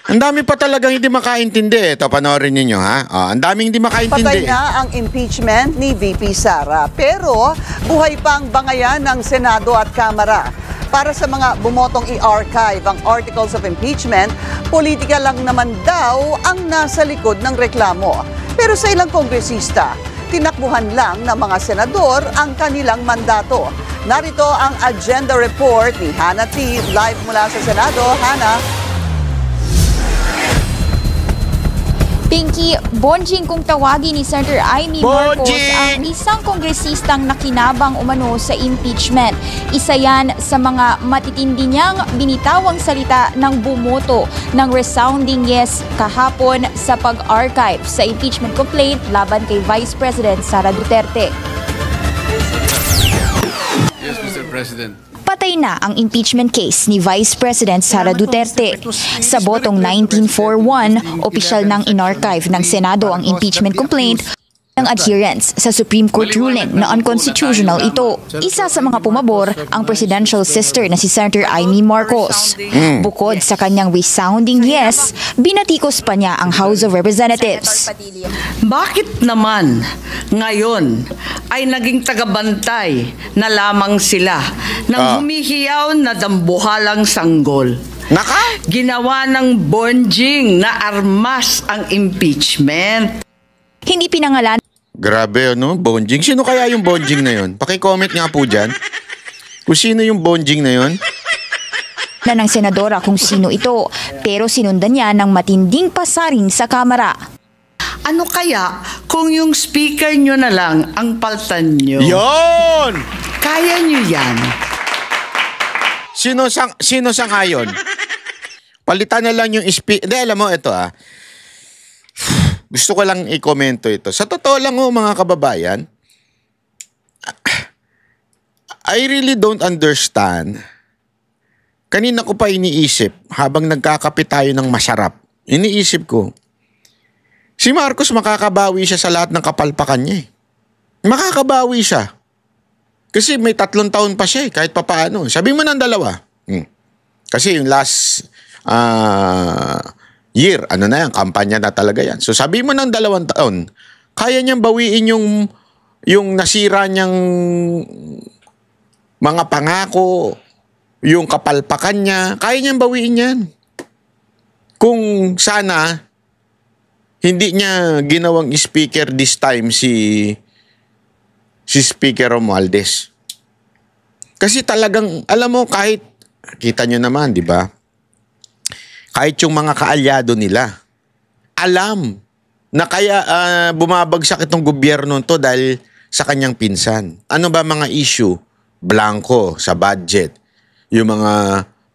Ang dami pa talagang hindi makaintindi. Ito, panoorin ninyo, ha? Ang daming hindi makaintindi. Patay na ang impeachment ni VP Sara. Pero buhay pa ang bangayan ng Senado at Kamara. Para sa mga bumotong i-archive ang articles of impeachment, politika lang naman daw ang nasa likod ng reklamo. Pero sa ilang kongresista, tinakbuhan lang ng mga senador ang kanilang mandato. Narito ang agenda report ni Hannah T. Live mula sa Senado. Hannah. Pinky, bonjing kung tawagin ni Senator Amy Marcos ang isang kongresistang nakinabang umano sa impeachment. Isa yan sa mga matitindi niyang binitawang salita ng bumoto ng resounding yes kahapon sa pag-archive sa impeachment complaint laban kay Vice President Sara Duterte. Yes, Mr. President. Patay na ang impeachment case ni Vice President Sara Duterte. Sa botong 1941, opisyal nang inarchive ng Senado ang impeachment complaint ng adherence sa Supreme Court ruling na unconstitutional ito. Isa sa mga pumabor ang presidential sister na si Senator Amy Marcos. Bukod sa kanyang resounding yes, binatikos pa niya ang House of Representatives. Bakit naman ngayon ay naging tagabantay na lamang sila ng humihiyaw na dambuhalang sanggol? Ginawa ng bonjing na armas ang impeachment. Hindi pinangalan. Grabe, ano? Bonjing. Sino kaya yung bonjing na yun? Paki-comment nga po dyan. Kung sino yung bonjing na yun? Na ng senadora kung sino ito, pero sinundan niya ng matinding pasaring sa Kamara. Ano kaya kung yung speaker nyo na lang ang paltan nyo? Yon! Kaya nyo yan? Sino sang ayon? Palitan na lang yung speaker. Hindi, alam mo, ito gusto ko lang i-komento ito. Sa totoo lang mga kababayan, I really don't understand. Kanina ko pa iniisip, habang nagkakape tayo ng masarap, iniisip ko, si Marcos makakabawi siya sa lahat ng kapalpakan niya. Makakabawi siya. Kasi may 3 taon pa siya kahit papaano. Sabi mo ng 2. Kasi yung last year, ano na yan, kampanya na talaga yan. So sabi mo ng 2 taon, kaya niyang bawiin yung nasira niyang mga pangako, yung kapalpakan niya, kaya niyang bawiin yan. Kung sana, hindi niya ginawang speaker this time si Speaker Romualdez. Kasi talagang, alam mo, kahit, kita niyo naman, di ba? Kahit yung mga kaalyado nila, alam na kaya bumabagsak itong gobyerno to dahil sa kanyang pinsan. Ano ba mga issue? Blanco sa budget. Yung mga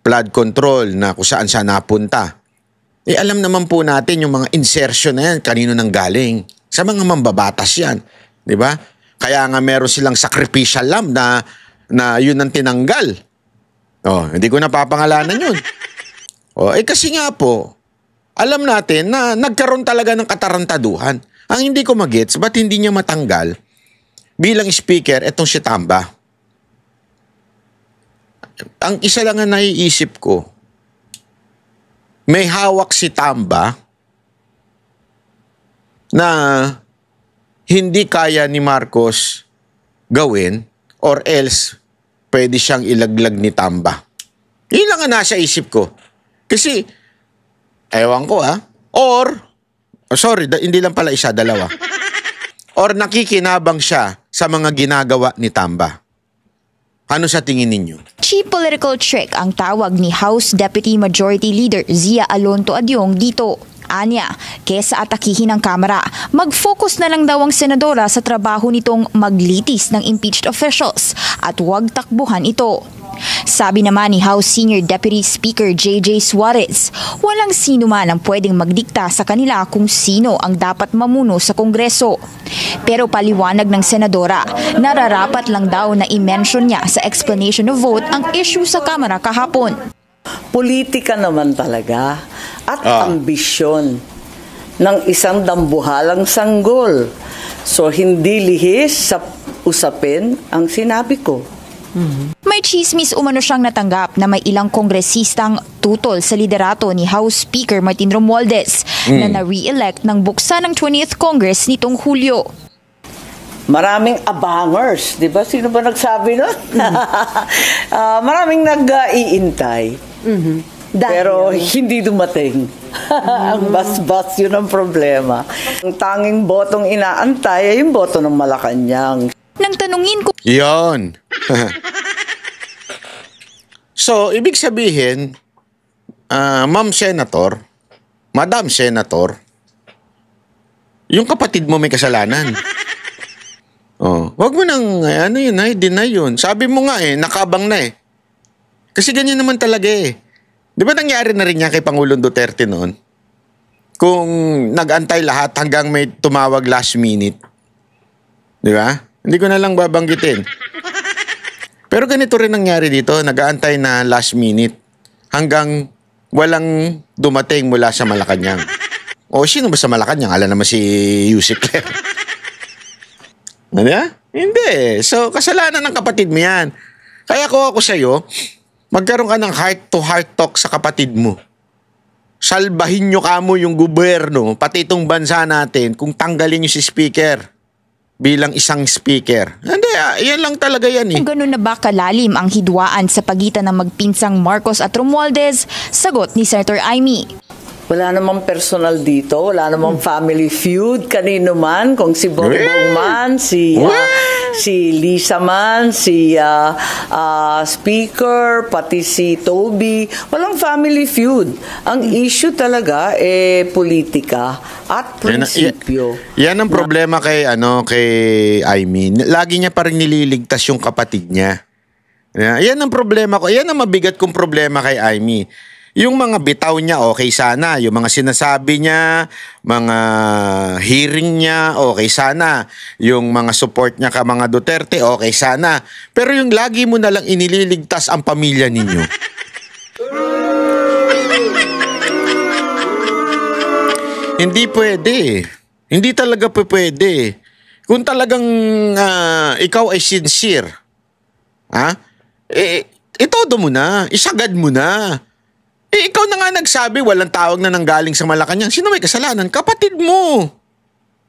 flood control na kung saan siya napunta. Alam naman po natin yung mga insertion na yan, kanino nang galing. Sa mga mambabatas yan. Di ba? Kaya nga meron silang sacrificial lamb na yun ang tinanggal. Hindi ko na papangalanan yun. Kasi nga po, alam natin na nagkaroon talaga ng katarantaduhan. Ang hindi ko magets, ba't hindi niya matanggal bilang speaker etong si Tamba? Ang isa lang ang naiisip ko, may hawak si Tamba na hindi kaya ni Marcos gawin or else pwede siyang ilaglag ni Tamba. Yun lang ang nasa isip ko. Kasi, ewan ko hindi lang pala isa, 2. Or nakikinabang siya sa mga ginagawa ni Tamba. Ano sa tingin ninyo? Cheap political trick ang tawag ni House Deputy Majority Leader Zia Alonto Adyong dito. Anya, kesa atakihin ng Kamara, mag-focus na lang daw ang senadora sa trabaho nitong maglitis ng impeached officials at huwag takbuhan ito. Sabi naman ni House Senior Deputy Speaker J.J. Suarez, walang sino man ang pwedeng magdikta sa kanila kung sino ang dapat mamuno sa Kongreso. Pero paliwanag ng senadora, nararapat lang daw na i-mention niya sa explanation of vote ang issue sa Kamara kahapon. Politika naman talaga at ambisyon ng isang dambuhalang sanggol. So hindi lihis sa usapin ang sinabi ko. May chismis umano siyang natanggap na may ilang kongresistang tutol sa liderato ni House Speaker Martin Romualdez na na-re-elect ng buksan ng 20th Congress nitong Hulyo. Maraming abangers, di ba? Sino ba nagsabi nun? Maraming nag-iintay. Pero hindi dumating. Ang bas-bas, yun ang problema. Ang tanging botong inaantay ay yung boto ng Malacanang. Nang tanungin ko Yon. So, ibig sabihin, Ma'am Senator, Madam Senator, yung kapatid mo may kasalanan. Oh, wag mo nang ano yun, deny yun. Sabi mo nga nakabang na eh. Kasi ganyan naman talaga eh. Di ba nangyari na rin yan kay Pangulong Duterte noon? Kung nag-antay lahat hanggang may tumawag last minute. Di ba? Hindi ko na lang babanggitin. Pero ganito rin nangyari dito, nag-aantay na last minute hanggang walang dumating mula sa Malacanang. O sino ba sa Malacanang? Alam naman si Yusek Claire. Ano ya? Hindi. So, kasalanan ng kapatid mo yan. Kaya ako sa'yo, magkaroon ka ng heart-to-heart talk sa kapatid mo. Salbahin nyo kamo yung gobyerno, pati itong bansa natin, kung tanggalin nyo si speaker bilang isang speaker. Hindi, yan lang talaga yan eh. kung ganun na ba kalalim ang hidwaan sa pagitan ng magpinsang Marcos at Romualdez, sagot ni Senator Amy. Wala namang personal dito, wala namang family feud, kanino man, kung si Bongbong man, si Lisa man, si Speaker, pati si Toby, walang family feud. Ang issue talaga politika at prinsipyo. Yan ang problema kay Amy. Lagi niya pa rin nililigtas yung kapatid niya. Yan ang problema ko. Yan ang mabigat kong problema kay Amy. Yung mga bitaw niya, okay sana. Yung mga sinasabi niya, mga hearing niya, okay sana. Yung mga support niya ka mga Duterte, okay sana. Pero yung lagi mo nalang inililigtas ang pamilya ninyo. Hindi pwede. Hindi talaga pwede. Kung talagang ikaw ay sincere, itodo mo na, isagad mo na. Ikaw na nga nagsabi, walang tawag na nanggaling sa Malacanang. Sino may kasalanan? Kapatid mo.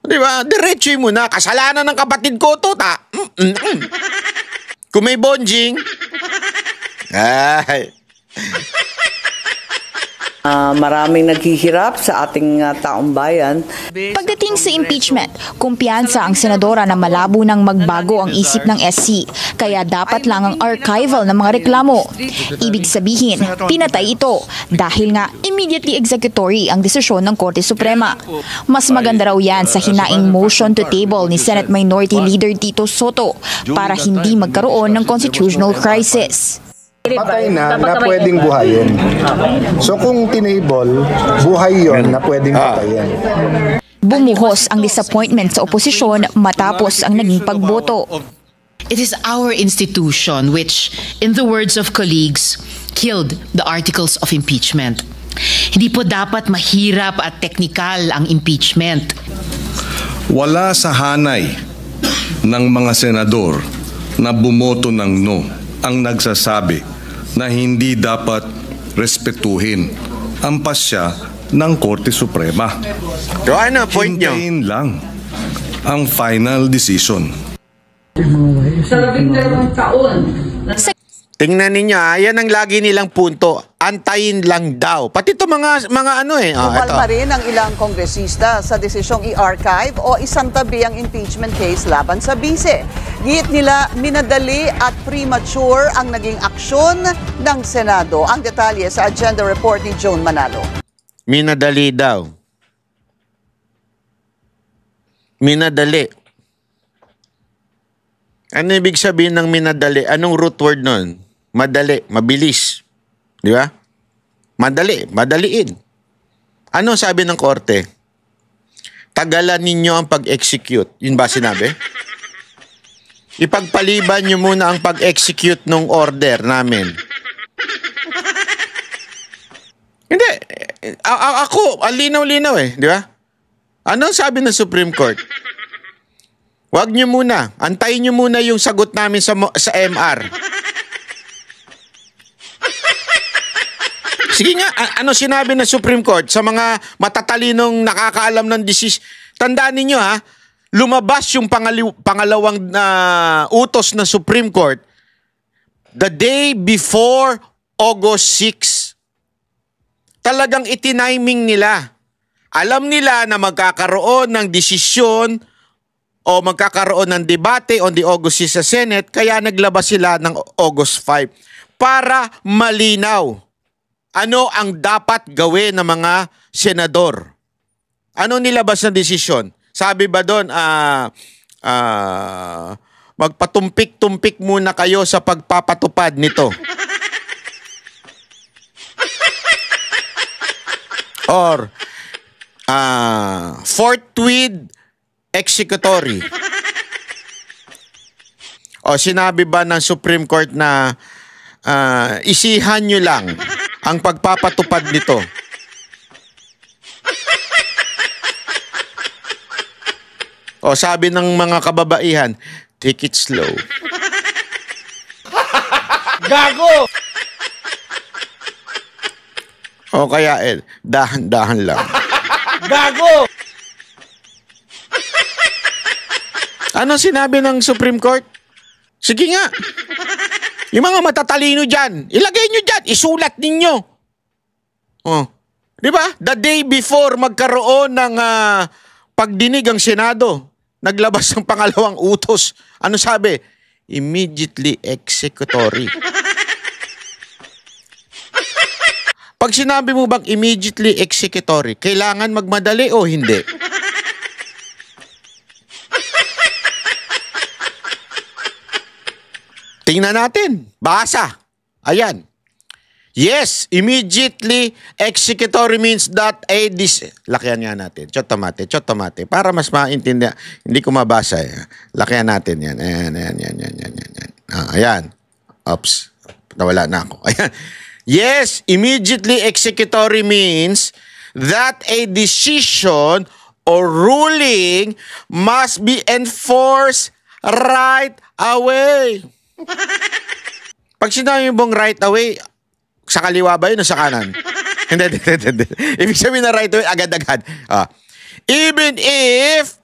Di ba? Diretsoy mo na. Kasalanan ng kapatid ko to, Kung may bonjing. Ay. Maraming naghihirap sa ating taong bayan. Pagdating sa impeachment, kumpiyansa ang senadora na malabo nang magbago ang isip ng SC, kaya dapat lang ang archival ng mga reklamo. Ibig sabihin, pinatay ito dahil nga immediately executory ang desisyon ng Korte Suprema. Mas maganda raw yan sa hinaing motion to table ni Senate Minority Leader Tito Soto para hindi magkaroon ng constitutional crisis. Patay na pwedeng buhayin. So kung tinable, buhay yon na pwedeng patayin. Bumuhos ang disappointment sa oposisyon matapos ang naging pagboto. It is our institution which, in the words of colleagues, killed the articles of impeachment. Hindi po dapat mahirap at teknikal ang impeachment. Wala sa hanay ng mga senador na bumoto ng no ang nagsasabi na hindi dapat respetuhin ang pasya ng Korte Suprema. Ano, point nyo? Hintayin lang ang final decision. Sa 12 taon. Tingnan ninyo, yan ang lagi nilang punto. Antayin lang daw. Pati ito mga Tumal pa rin ang ilang kongresista sa desisyong i-archive o isantabi ang impeachment case laban sa bise. Giit nila minadali at premature ang naging aksyon ng Senado. Ang detalye sa agenda report ni Joan Manalo. Minadali daw. Minadali. Ano ibig sabihin ng minadali? Anong root word nun? Madali, mabilis. Di ba? Madali, madaliin. Ano sabi ng korte? Tagalan ninyo ang pag-execute. Yun ba sinabi? Ipagpaliban nyo muna ang pag-execute ng order namin. Hindi. Ako, ang linaw-linaw di ba? Ano sabi ng Supreme Court? Huwag nyo muna. Antayin nyo muna yung sagot namin sa MR. Sige nga, ano sinabi ng Supreme Court sa mga matatalinong nakakaalam ng tandaan ninyo ha, lumabas yung pangalawang utos ng Supreme Court the day before August 6. Talagang itiniming nila. Alam nila na magkakaroon ng desisyon o magkakaroon ng debate on the August 6 sa Senate, kaya naglabas sila ng August 5 para malinaw ano ang dapat gawin ng mga senador. Ano nilabas na desisyon? Sabi ba doon, magpatumpik-tumpik muna kayo sa pagpapatupad nito. Or, forthwith executory. O sinabi ba ng Supreme Court na isihan nyo lang ang pagpapatupad nito? O sabi ng mga kababaihan, take it slow. Gago! O kaya dahan-dahan lang. Gago! Ano sinabi ng Supreme Court? Sige nga. Yung mga matatalino dyan, ilagay nyo dyan, isulat ninyo. Oh. Di ba? The day before magkaroon ng pagdinig ang Senado, naglabas ng pangalawang utos. Ano sabi? Immediately executory. Pag sinabi mo bang immediately executory, kailangan magmadali o hindi? Tingnan natin. Basa. Ayan. Yes, immediately executory means that lakihan nga natin. Chotomate. Para mas maintindihan. Hindi ko mabasa eh. Lakihan natin yan. Ayan. Ayan. Oops. Nawala na ako. Ayan. Yes, immediately executory means that a decision or ruling must be enforced right away. Pag sinabi mong right away, sa kaliwa ba yun o sa kanan? Hindi. Ibig sabihin na right away, agad-agad. Even if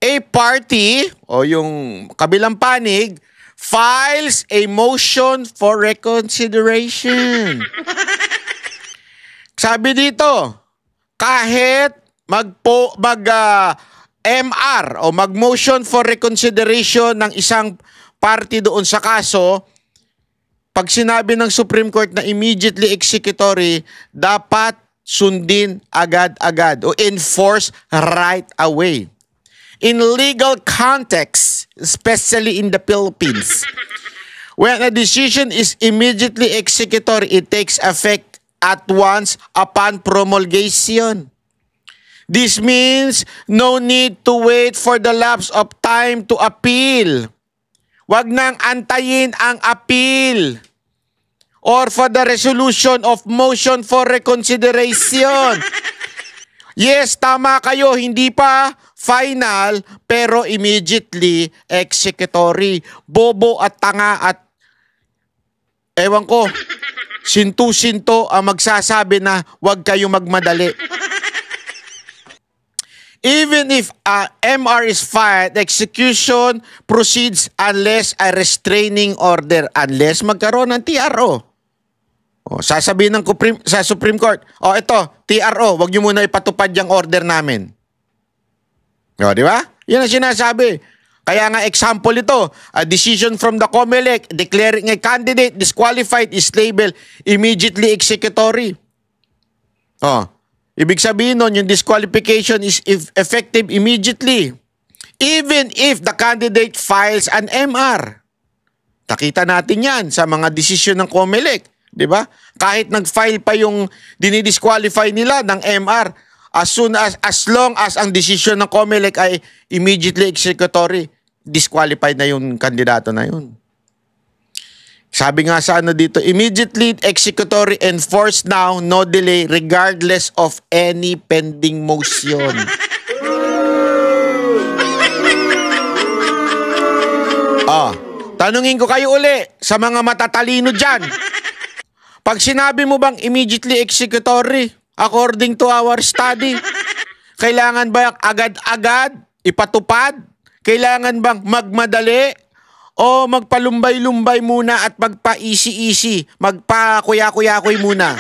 a party o yung kabilang panig files a motion for reconsideration. Sabi dito, kahit MR o mag-motion for reconsideration ng isang party doon sa kaso, pag sinabi ng Supreme Court na immediately executory, dapat sundin agad-agad o enforce right away. In legal context, especially in the Philippines, when a decision is immediately executory, it takes effect at once upon promulgation. This means no need to wait for the lapse of time to appeal. Wag nang antayin ang appeal or for the resolution of motion for reconsideration. Yes, tama kayo, hindi pa final pero immediately executory. Bobo at tanga at ewan ko, sintu-sinto ang magsasabi na wag kayo magmadali. Even if MR is filed, execution proceeds unless a restraining order, unless magkaroon ng TRO. O, sasabihin ng sa Supreme Court, ito, TRO, wag nyo muna ipatupad yung order namin. O, di ba? Yan ang sinasabi. Kaya nga example ito, a decision from the COMELEC declaring a candidate disqualified is labeled immediately executory. Ibig sabihin nun, yung disqualification is effective immediately. Even if the candidate files an MR. Nakita natin yan sa mga desisyon ng COMELEC. Diba? Kahit nag-file pa yung dinidisqualify nila ng MR, as long as ang desisyon ng COMELEC ay immediately executory, disqualified na yung kandidato na yun. Sabi nga sa dito, immediately executory enforced now, no delay, regardless of any pending motion. Tanungin ko kayo uli sa mga matatalino dyan. Pag sinabi mo bang immediately executory, according to our study, kailangan ba agad-agad ipatupad? Kailangan bang magmadali? O magpalumbay-lumbay muna at magpa-easy-easy, magpa-kuya-kuya-kuy muna?